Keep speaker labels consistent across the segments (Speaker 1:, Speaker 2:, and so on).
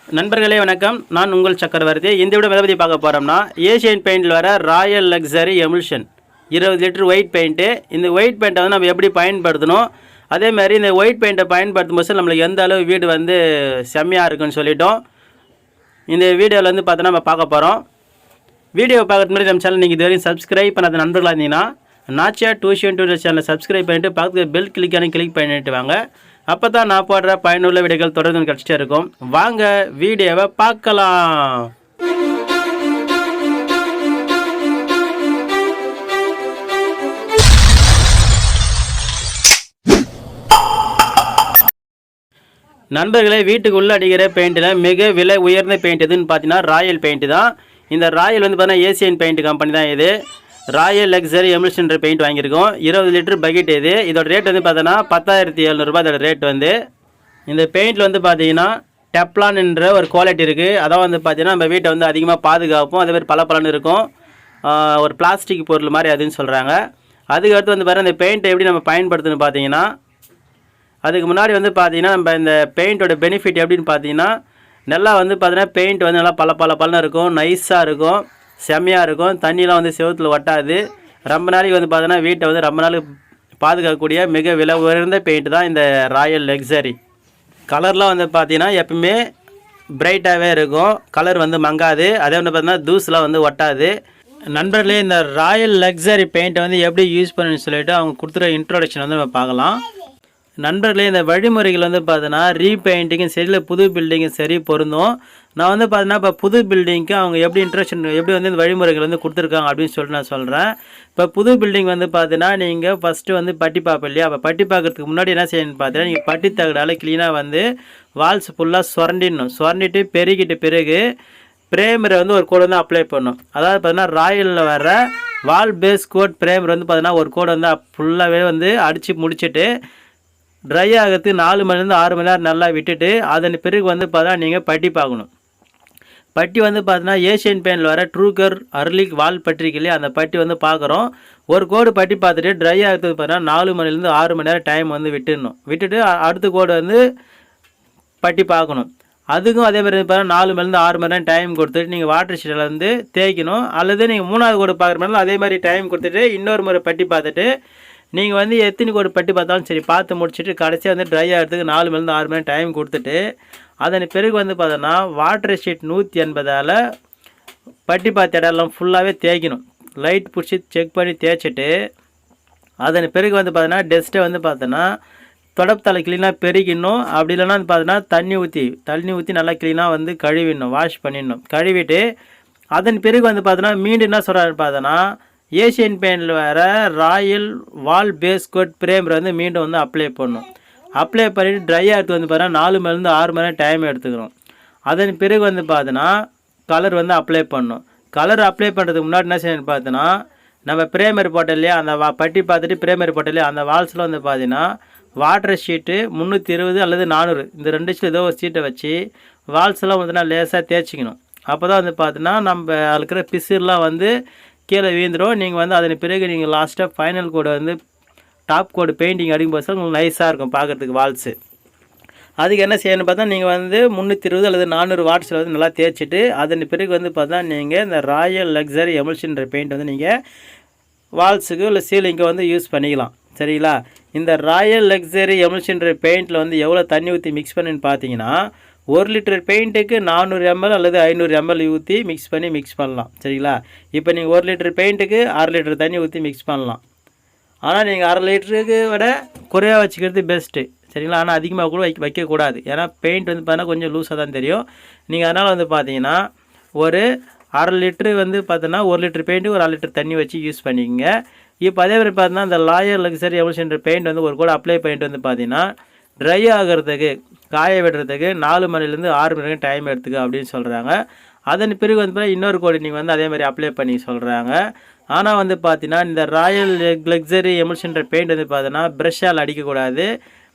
Speaker 1: நண்பர்களே வணக்கம். நான் உங்கள் சக்கரவர்த்தி. இந்த விட பற்றி பார்க்க போகிறோம்னா ஏஷியன் பெயிண்டில் வர royal luxury emulsion 20 litre white paint. இந்த ஒயிட் பெயிண்ட்டை வந்து நம்ம எப்படி பயன்படுத்தணும், அதேமாதிரி இந்த ஒயிட் பெயிண்ட்டை பயன்படுத்தும் போது நம்மளுக்கு எந்த அளவு வீடு வந்து செம்மையாக இருக்குன்னு சொல்லிட்டோம் இந்த வீடியோவில் வந்து பார்த்தோன்னா நம்ம பார்க்க போகிறோம். வீடியோவை பார்க்குறது மாதிரி நம்ம சேனல் நீங்கள் இது வரைக்கும் சப்ஸ்கிரைப் பண்ணாத நண்பர்களாக இருந்தீங்கன்னா நாச்சியா டியூஷன் சேனலை சப்ஸ்கிரைப் பண்ணிவிட்டு பக்கத்தில் பெல் கிளிக் பண்ணிட்டு வாங்க. அப்போ தான் நான் போடுற பயனுள்ள வீடியோக்கள் தொடர்ந்து கிடச்சிட்டே இருக்கும். வாங்க வீடியோவை பார்க்கலாம். நண்பர்களே, வீட்டுக்குள்ளே அடிக்கிற பெயிண்டில் மிக விலை உயர்ந்த பெயிண்ட் எதுன்னு பார்த்தீங்கன்னா ராயல் பெயிண்ட் தான். இந்த ராயல் வந்து பார்த்தீங்கன்னா ஏசியன் பெயிண்ட் கம்பெனி தான். இது ராயல் லக்ஸரி எமுல்ஷன்ற பெயிண்ட் வாங்கியிருக்கோம். 20 லிட்டர் பக்கெட் இது. இதோட ரேட் வந்து பார்த்தோன்னா 10,700 ரூபாய். இதோட ரேட் வந்து இந்த பெயிண்டில் வந்து பார்த்தீங்கன்னா டெப்லான் என்ற ஒரு குவாலிட்டி இருக்குது. அதான் வந்து பார்த்தீங்கன்னா நம்ம வீட்டை வந்து அதிகமாக பாதுகாப்போம். அதே மாதிரி பல இருக்கும். ஒரு பிளாஸ்டிக் பொருள் மாதிரி அதுன்னு சொல்கிறாங்க. அதுக்கடுத்து வந்து பாருங்கள் இந்த பெயிண்ட்டை எப்படி நம்ம பயன்படுத்தணும்னு பார்த்தீங்கன்னா, அதுக்கு முன்னாடி வந்து பார்த்தீங்கன்னா நம்ம இந்த பெயிண்ட்டோட பெனிஃபிட் எப்படின்னு பார்த்தீங்கன்னா, நல்லா வந்து பார்த்தீங்கன்னா பெயிண்ட் வந்து நல்லா பல இருக்கும், நைஸாக இருக்கும், செம்மையாக இருக்கும். தண்ணிலாம் வந்து செவத்தில் ஒட்டாது. ரொம்ப நாளைக்கு வந்து பார்த்தோன்னா வீட்டை வந்து ரொம்ப நாள் பாதுகாக்கக்கூடிய மிக விலை உயர்ந்த பெயிண்ட் தான் இந்த ராயல் லக்ஸரி. கலர்லாம் வந்து பார்த்தீங்கன்னா எப்பவுமே பிரைட்டாகவே இருக்கும். கலர் வந்து மங்காது. அதே வந்து பார்த்தீங்கன்னா தூசுலாம் வந்து ஒட்டாது. நண்பர்களே, இந்த ராயல் லக்ஸரி பெயிண்ட்டை வந்து எப்படி யூஸ் பண்ணணும்னு சொல்லிட்டு அவங்க கொடுத்துற இன்ட்ரோடக்ஷன் வந்து நம்ம பார்க்கலாம். நண்பர்களே, இந்த வழிமுறைகள் வந்து பார்த்தீங்கன்னா ரீபெயிண்டிங்கும் சரி இல்லை புது பில்டிங்கும் சரி பொருந்தும். நான் வந்து பார்த்தீங்கன்னா இப்போ புது பில்டிங்க்கு அவங்க எப்படி எப்படி வந்து இந்த வழிமுறைகள் வந்து கொடுத்துருக்காங்க அப்படின்னு சொல்லிட்டு நான் சொல்கிறேன். இப்போ புது பில்டிங் வந்து பார்த்தீங்கன்னா நீங்கள் ஃபஸ்ட்டு வந்து பட்டி பார்ப்போம் இல்லையா? அப்போ பட்டி பார்க்கறதுக்கு முன்னாடி என்ன செய்யணும்னு பார்த்தீங்கன்னா, நீங்கள் பட்டி தகடால் க்ளீனாக வந்து வால்ஸ் ஃபுல்லாக சுரண்டிட்டு பெருகிட்டு பிறகு பிரேமரை வந்து ஒரு கோடு வந்து அப்ளை பண்ணணும். அதாவது பார்த்தீங்கன்னா ராயலில் வர வால் பேஸ் கோட் பிரேமர் வந்து பார்த்தீங்கன்னா ஒரு கோடு வந்து ஃபுல்லாகவே வந்து அடித்து முடிச்சுட்டு ட்ரை ஆகிறதுக்கு 4 மணிலேருந்து 6 மணி நேரம் நல்லா விட்டுட்டு அதன் பிறகு வந்து பார்த்தா நீங்கள் பட்டி பார்க்கணும். பட்டி வந்து பார்த்தீங்கன்னா ஏஷியன் பெயிண்டில் வர ட்ரூகர் அர்லிக் வால் பட்டிருக்கலையே அந்த பட்டி வந்து பார்க்குறோம். ஒரு கோடு பட்டி பார்த்துட்டு ட்ரை ஆகிறதுக்கு பார்த்தீங்கன்னா 4 மணிலேருந்து 6 மணி நேரம் டைம் வந்து விட்டுட்டு அடுத்த கோடு வந்து பட்டி பார்க்கணும். அதுக்கும் அதே மாதிரி பார்த்தீங்கன்னா 4 மணிலேருந்து 6 மணி நேரம் டைம் கொடுத்துட்டு நீங்கள் வாட்டர் ஷீட்டில் வந்து தேய்க்கணும். அல்லது நீங்கள் 3வது கோடு பார்க்குற மாதிரி அதே மாதிரி டைம் கொடுத்துட்டு இன்னொரு முறை பட்டி பார்த்துட்டு நீங்கள் வந்து எத்தனை கோடு பட்டி பார்த்தாலும் சரி பார்த்து முடிச்சுட்டு கடைசியாக வந்து ட்ரை ஆகிறதுக்கு 4 மணிலேருந்து 6 மணி டைம் கொடுத்துட்டு அதன் பிறகு வந்து பார்த்தோன்னா வாட்டர் ஷீட் 180ஆல் பட்டி பார்த்த இடம்லாம் ஃபுல்லாகவே தேய்க்கணும். லைட் பிடிச்சி செக் பண்ணி தேய்ச்சிட்டு அதன் பிறகு வந்து பார்த்தோன்னா டஸ்ட்டை வந்து பார்த்தோன்னா தொடப்பத்தலை க்ளீனாக பெருகிடணும். அப்படி இல்லைன்னா வந்து பார்த்தோன்னா தண்ணி ஊற்றி நல்லா க்ளீனாக வந்து கழுவிடணும், வாஷ் பண்ணிடணும். கழுவிட்டு அதன் பிறகு வந்து பார்த்தோன்னா மீண்டும் என்ன சொல்கிறாரு பார்த்தோன்னா ஏஷியன் பெயிண்டில் வர ராயல் வால் பேஸ் கோட் பிரேமர் வந்து மீண்டும் வந்து அப்ளை பண்ணணும். அப்ளை பண்ணிவிட்டு ட்ரை ஆகிறது வந்து பார்த்தீங்கன்னா 4 மணிலேருந்து 6 மணி நேரம் டைம் எடுத்துக்கிறோம். அதன் பிறகு வந்து பார்த்தோன்னா கலர் வந்து அப்ளை பண்ணணும். கலர் அப்ளை பண்ணுறதுக்கு முன்னாடி என்ன செய்யணும்னு பார்த்தோன்னா, நம்ம பிரேமர் போட்டோம் அந்த பட்டி பார்த்துட்டு பிரேமர் போட்டோம் அந்த வால்ஸில் வந்து பார்த்தீங்கன்னா வாட்டர் ஷீட்டு 320 அல்லது 400 இந்த 2 ஏதோ ஒரு சீட்டை வச்சு வால்ஸ்லாம் வந்து லேசாக தேய்ச்சிக்கணும். அப்போ தான் வந்து பார்த்தோன்னா நம்ம இருக்கிற பிசுலாம் வந்து கீழே வீழ்ந்துடும். நீங்கள் வந்து அதன் பிறகு நீங்கள் லாஸ்ட்டாக ஃபைனல் கோடு வந்து டாப் கோடு பெயிண்டிங் அடிக்கும் போது உங்களுக்கு நைஸாக இருக்கும் பார்க்குறதுக்கு வால்ஸு. அதுக்கு என்ன செய்யணும்னு பார்த்தா நீங்கள் வந்து 320 அல்லது 400 வாட்ஸில் வந்து நல்லா தேய்ச்சிட்டு அதன் பிறகு வந்து பார்த்தா நீங்கள் இந்த ராயல் லக்ஸரி எமுல்ஷன்ற பெயிண்ட் வந்து நீங்கள் வால்ஸுக்கு இல்லை சீலிங்க்கு வந்து யூஸ் பண்ணிக்கலாம். சரிங்களா? இந்த ராயல் லக்ஸரி எமுல்ஷன்ற பெயிண்டில் வந்து எவ்வளோ தண்ணி ஊற்றி மிக்ஸ் பண்ணுன்னு பார்த்தீங்கன்னா 1 லிட்டர் பெயிண்ட்டுக்கு 400 ml அல்லது 500 ml ஊற்றி மிக்ஸ் பண்ணலாம். சரிங்களா? இப்போ நீங்கள் 1 லிட்டர் பெயிண்ட்டுக்கு 1/2 லிட்டர் தண்ணி ஊற்றி மிக்ஸ் பண்ணலாம். ஆனால் நீங்கள் 1/2 லிட்டருக்கு விட குறையாக வச்சுக்கிறது பெஸ்ட்டு. சரிங்களா? ஆனால் அதிகமாக கூட வைக்கக்கூடாது. ஏன்னா பெயிண்ட் வந்து பார்த்தீங்கன்னா கொஞ்சம் லூஸாக தான் தெரியும். நீங்கள் அதனால் வந்து பார்த்தீங்கன்னா ஒரு 1/2 லிட்டரு வந்து பார்த்தோன்னா 1 லிட்டர் பெயிண்ட்டுக்கு ஒரு 1/2 லிட்டர் தண்ணி வச்சு யூஸ் பண்ணிக்கோங்க. இப்போ அதே மாதிரி பார்த்தீங்கன்னா இந்த ராயல் லக்ஸரி எமுல்ஷன்ற பெயிண்ட் வந்து ஒரு கூட அப்ளை பண்ணிட்டு வந்து பார்த்தீங்கன்னா ட்ரை ஆகிறதுக்கு காய விடுறதுக்கு 4 மணிலேருந்து 6 மணி நேரம் டைம் எடுத்துக்க அப்படின்னு சொல்கிறாங்க. அதன் பிறகு வந்து இன்னொரு கோடு நீங்கள் வந்து அதே மாதிரி அப்ளை பண்ணி சொல்கிறாங்க. ஆனால் வந்து பார்த்தீங்கன்னா இந்த ராயல் லக்ஸரி எமுல்ஷன்ற பெயிண்ட் வந்து பார்த்தீங்கன்னா ப்ரெஷ்ஷால் அடிக்கக்கூடாது,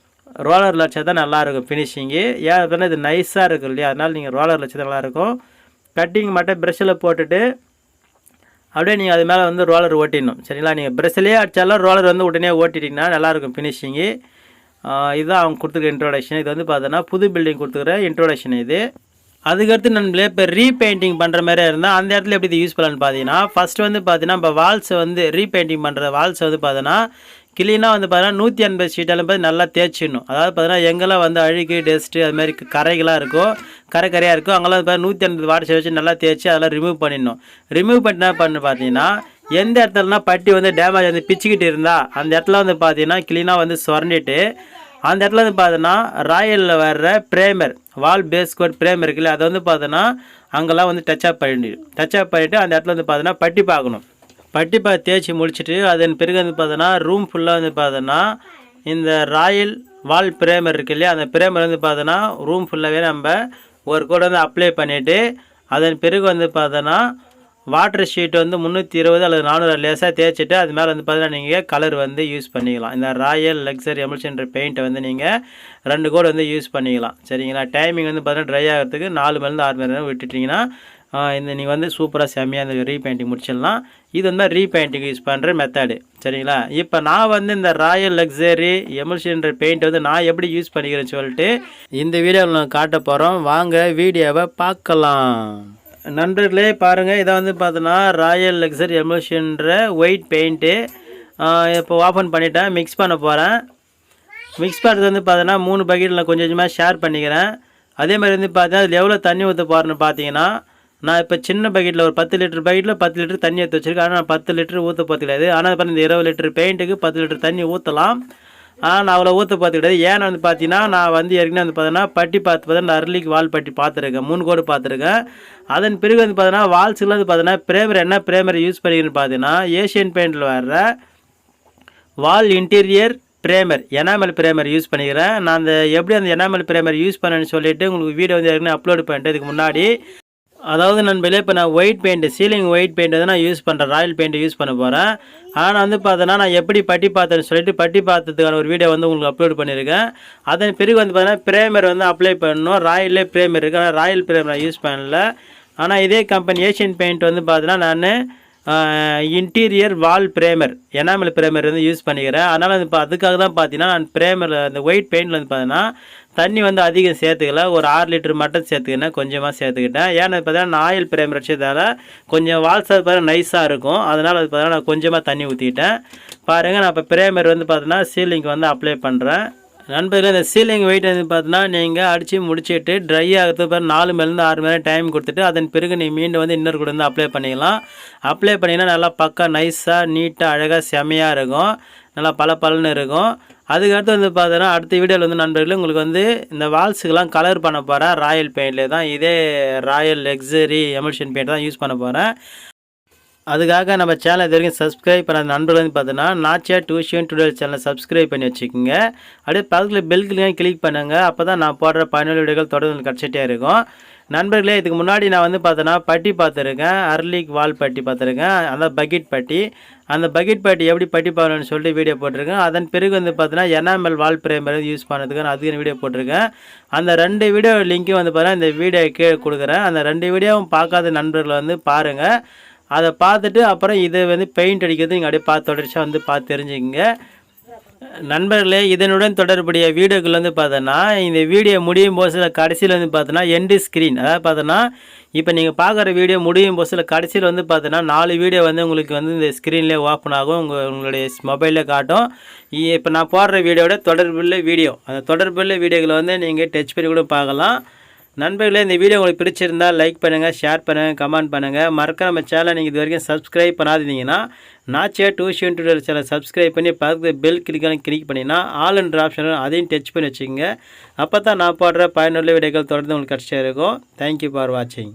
Speaker 1: ரோலரில் வச்சா தான் நல்லாயிருக்கும் ஃபினிஷிங்கு. ஏன் அப்படின்னா இது நைஸாக இருக்கும் இல்லையா? அதனால் நீங்கள் ரோலரில் வச்சா தான் நல்லாயிருக்கும். கட்டிங் மட்டும் ப்ரெஷ்ஷில் போட்டுட்டு அப்படியே நீங்கள் அது மேலே வந்து ரோலர் ஓட்டிடணும். சரிங்களா? நீங்கள் ப்ரெஷ்ஷிலே அடித்தாலும் ரோலர் வந்து உடனே ஓட்டிட்டிங்கன்னா நல்லாயிருக்கும் ஃபினிஷிங்கு. இதுதான் அவங்க கொடுத்துருக்க இன்ட்ரோடக்ஷன். இது வந்து பார்த்தோன்னா புது பில்டிங் கொடுத்துக்கிற இன்ட்ரோடக்ஷன் இது. அதுக்கடுத்து நண்பர்களே இப்போ ரீபெயிண்டிங் பண்ணுற மாதிரி இருந்தால் அந்த இடத்துல எப்படி இது யூஸ் பண்ணலான்னு பார்த்தீங்கன்னா ஃபஸ்ட்டு வந்து பார்த்தீங்கன்னா இப்போ வால்ஸை வந்து ரீபெயிண்டிங் பண்ணுற வால்ஸை வந்து பார்த்தீங்கன்னா கிளீனாக வந்து பார்த்தீங்கன்னா 150 ஷீட்டெல்லாம் பார்த்து நல்லா தேய்ச்சிடணும். அதாவது பார்த்தீங்கன்னா எங்கெல்லாம் வந்து அழுக்கு டஸ்ட்டு அது மாதிரி கரைகளாக இருக்கும் கரையாக இருக்கும் அங்கெல்லாம் வந்து 150 வாட்டர் வச்சு நல்லா தேய்ச்சி அதெல்லாம் ரிமூவ் பண்ணிடணும். ரிமூவ் பண்ணி என்ன பண்ணு பார்த்தீங்கன்னா எந்த இடத்துலனா பட்டி வந்து டேமேஜ் வந்து பிச்சுக்கிட்டு இருந்தால் அந்த இடத்துல வந்து பார்த்தீங்கன்னா கிளீனாக வந்து சுரண்டிட்டு அந்த இடத்துல வந்து பார்த்தோன்னா ராயலில் வர்ற ப்ரேமர் வால் பேஸ் கோட் ப்ரேமர் இருக்குல்ல அதை வந்து பார்த்தோன்னா அங்கெல்லாம் வந்து டச்சப் பண்ணிவிட்டு அந்த இடத்துல வந்து பார்த்தோன்னா பட்டி பார்க்கணும். பட்டி தேய்ச்சி முடிச்சுட்டு அதன் பிறகு வந்து பார்த்தோன்னா ரூம் ஃபுல்லாக வந்து பார்த்தோன்னா இந்த ராயல் வால் ப்ரேமர் இருக்கு இல்லையா அந்த ப்ரேமர் வந்து பார்த்தோன்னா ரூம் ஃபுல்லாகவே நம்ம ஒரு கோட் வந்து அப்ளை பண்ணிவிட்டு அதன் பிறகு வந்து பார்த்தோன்னா வாட்டர் ஷீட் வந்து 320 அல்லது 400 லேசாக தேய்ச்சிட்டு அது மேலே வந்து பார்த்தீங்கன்னா நீங்கள் கலர் வந்து யூஸ் பண்ணிக்கலாம். இந்த ராயல் லக்ஸரி எமல்ஷன் பெயிண்ட்டை வந்து நீங்கள் 2 கோட் வந்து யூஸ் பண்ணிக்கலாம். சரிங்களா? டைமிங் வந்து பார்த்தீங்கன்னா ட்ரை ஆகிறதுக்கு 4 மணி 6 மணி நேரம் விட்டுட்டிங்கன்னா இந்த நீங்கள் வந்து சூப்பராக செம்மையாக இந்த ரீபெயிண்டிங் முடிச்சிடலாம். இது வந்து ரீபெயிண்டிங் யூஸ் பண்ணுற மெத்தடு. சரிங்களா? இப்போ நான் வந்து இந்த ராயல் லக்ஸரி எமல்ஷன் பெயிண்ட் வந்து நான் எப்படி யூஸ் பண்ணிக்கிறேன்னு சொல்லிட்டு இந்த வீடியோவில் நான் காட்ட போகிறோம். வாங்க வீடியோவை பார்க்கலாம். நண்பர்களே பாருங்கள், இதை வந்து பார்த்தோன்னா ராயல் லக்ஸரி எமல்ஷன்ற ஒயிட் பெயிண்ட்டு இப்போ ஓப்பன் பண்ணிவிட்டேன். மிக்ஸ் பண்ண போகிறேன். மிக்ஸ் பண்ணுறது வந்து பார்த்தோன்னா 3 பக்கெட்டில் நான் கொஞ்சம் கொஞ்சமாக ஷேர் பண்ணிக்கிறேன். அதே மாதிரி வந்து பார்த்தீங்கன்னா அதில் எவ்வளோ தண்ணி ஊற்ற போகிறேன்னு பார்த்தீங்கன்னா நான் இப்போ சின்ன பக்கெட்டில் ஒரு 10 லிட்டர் பக்கெட்டில் 10 லிட்டர் தண்ணி எடுத்து வச்சுருக்கேன். ஆனால் நான் 10 லிட்டர் ஊற்ற போகிறது கிடையாது. ஆனால் இப்போ இந்த 20 லிட்டர் பெயிண்ட்டுக்கு 10 லிட்டர் தண்ணி ஊற்றலாம். ஆனால் நான் அவ்வளோ ஊற்ற பார்த்து கிடையாது. ஏன்னா வந்து பார்த்தீங்கன்னா நான் வந்து ஏற்கனவே வந்து பார்த்தீங்கன்னா பட்டி பார்த்தீங்கன்னா அர்லிக்கு வால் பட்டி பார்த்துருக்கேன். 3 கோடு பார்த்துருக்கேன். அதன் பிறகு வந்து பார்த்தீங்கன்னா வால்ஸுக்கு வந்து பார்த்தீங்கன்னா ப்ரேமர் என்ன ப்ரேமர் யூஸ் பண்ணிக்கிறேன்னு பார்த்தீங்கன்னா ஏஷியன் பெயிண்டில் வர்ற wall interior primer enamel primer use பண்ணிக்கிறேன். நான் அந்த எப்படி அந்த எனாமல் ப்ரேமர் யூஸ் பண்ணேன்னு சொல்லிவிட்டு உங்களுக்கு வீடியோ வந்து ஏற்கனவே அப்லோட் பண்ணிட்டு இதுக்கு முன்னாடி. அதாவது நண்பர்களே இப்போ நான் white paint ceiling white paint வந்து நான் யூஸ் பண்ணுறேன். ராயல் பெயிண்ட் யூஸ் பண்ண போகிறேன். ஆனால் வந்து பார்த்தோன்னா நான் எப்படி பட்டி பார்த்தேன்னு சொல்லிட்டு பட்டி பார்த்ததுக்கான ஒரு வீடியோ வந்து உங்களுக்கு அப்லோட் பண்ணியிருக்கேன். அதன் பிறகு வந்து பார்த்தீங்கன்னா ப்ரேமர் வந்து அப்ளை பண்ணணும். ராயல்லே ப்ரேமர் இருக்குது. ஆனால் ராயல் ப்ரேமர் நான் யூஸ் பண்ணல. ஆனால் இதே கம்பெனி ஏஷியன் பெயிண்ட் வந்து பார்த்தீங்கன்னா நான் இன்டீரியர் வால் ப்ரேமர் எனாமல் ப்ரேமர் வந்து யூஸ் பண்ணிக்கிறேன். அதனால் இப்போ அதுக்காக தான் பார்த்தீங்கன்னா நான் ப்ரேமர் அந்த ஒயிட் பெயிண்டில் வந்து பார்த்தீங்கன்னா தண்ணி வந்து அதிகம் சேர்த்துக்கல. ஒரு 6 லிட்டர் மட்டும் சேர்த்துக்கிட்டேன். கொஞ்சமாக சேர்த்துக்கிட்டேன். ஏன்னா பார்த்தீங்கன்னா நான் ஆயில் ப்ரேமர் வச்சதால் கொஞ்சம் வால்ஸ் அது பார்த்தா நைஸாக இருக்கும். அதனால் அது பார்த்தீங்கன்னா நான் கொஞ்சமாக தண்ணி ஊற்றிட்டேன். பாருங்கள், நான் இப்போ ப்ரேமர் வந்து பார்த்தீங்கன்னா சீலிங்க்கு வந்து அப்ளை பண்ணுறேன். நண்பர்களே இந்த சீலிங் வெயிட் வந்து பார்த்தீங்கன்னா நீங்கள் அடித்து முடிச்சுட்டு ட்ரை ஆகிறதுக்கு பிறகு 4 மணி 6 மணி டைம் கொடுத்துட்டு அதன் பிறகு நீங்கள் மீண்டும் வந்து இன்னொரு கூட வந்து அப்ளை பண்ணிக்கலாம். அப்ளை பண்ணிங்கன்னா நல்லா பக்கா நைஸாக நீட்டாக அழகாக செமையாக இருக்கும். நல்லா பளபளன்னு இருக்கும். அதுக்கடுத்து வந்து பார்த்தீங்கன்னா அடுத்த வீடியோவில் வந்து நண்பர்களே உங்களுக்கு வந்து இந்த வால்ஸுக்கெல்லாம் கலர் பண்ண போகிறேன். ராயல் பெயிண்ட்லேயே தான் இதே ராயல் லக்ஸரி எமல்ஷன் பெயிண்ட் தான் யூஸ் பண்ண போகிறேன். அதுக்காக நம்ம சேனல் இது வரைக்கும் சப்ஸ்கிரைப் பண்ண நண்பர்கள் வந்து பார்த்தீங்கன்னா நாச்சியா டியூஷன் டுடோரியல் சேனலை சப்ஸ்கிரைப் பண்ணி வச்சுக்கோங்க. அப்படியே பக்கத்தில் பெல் கிளிக் பண்ணுங்கள். அப்போ தான் நான் போடுற பயனுள்ள வீடியோக்கள் தொடர்ந்து கிடச்சிட்டே இருக்கும். நண்பர்களே இதுக்கு முன்னாடி நான் வந்து பார்த்தோன்னா பட்டி பார்த்துருக்கேன். அர்லிக் வால் பட்டி பார்த்துருக்கேன். அந்த பக்கெட் பட்டி அந்த பக்கெட் பட்டி எப்படி பட்டி பார்க்கணும்னு சொல்லிட்டு வீடியோ போட்டிருக்கேன். அதன் பிறகு வந்து பார்த்தீங்கன்னா எனாமல் வால் ப்ரேமர் யூஸ் பண்ணதுக்கு நான் அதுக்கு வீடியோ போட்டிருக்கேன். அந்த 2 வீடியோ லிங்க்கும் வந்து பார்த்தீங்கன்னா இந்த வீடியோ கீழே கொடுக்குறேன். அந்த 2 வீடியோவும் பார்க்காத நண்பர்களை வந்து பாருங்கள். அதை பார்த்துட்டு அப்புறம் இதை வந்து பெயிண்ட் அடிக்கிறது நீங்கள் அப்படியே தொடர்ச்சியாக வந்து பார்த்து தெரிஞ்சுக்கங்க. நண்பர்களே இதனுடன் தொடர்புடைய வீடியோக்கள் வந்து பார்த்தோன்னா இந்த வீடியோ முடியும் போது கடைசியில் வந்து பார்த்தோன்னா எண்டு ஸ்க்ரீன் அதாவது பார்த்தோன்னா இப்போ நீங்கள் பார்க்குற வீடியோ முடியும் போது கடைசியில் வந்து பார்த்தோன்னா 4 வீடியோ வந்து உங்களுக்கு வந்து இந்த ஸ்க்ரீன்லேயே ஓப்பன் ஆகும். உங்களுடைய மொபைலில் காட்டும். இப்போ நான் போடுற வீடியோட தொடர்புள்ள வீடியோ அந்த தொடர்புள்ள வீடியோக்களை வந்து நீங்கள் டச் பண்ணி கூட பார்க்கலாம். நண்பர்களே இந்த வீடியோ உங்களுக்கு பிடிச்சிருந்தால் லைக் பண்ணுங்கள், ஷேர் பண்ணுங்கள், கமெண்ட் பண்ணுங்கள். மறக்க நம்ம சேனலை நீங்கள் இது வரைக்கும் சப்ஸ்கிரைப் பண்ணாதீங்கன்னா Nachiya tuition tutorial channel subscribe பண்ணி பக்கத்தில் பெல் கிளிக் பண்ணிங்கன்னா ஆல் என்ற ஆப்ஷன் அதையும் டச் பண்ணி வச்சுக்கோங்க. அப்போ தான் நான் போடுற பயனுள்ள வீடியோக்கள் தொடர்ந்து உங்களுக்கு கிடச்சிட்டே இருக்கும். தேங்க்யூ ஃபார் வாட்சிங்.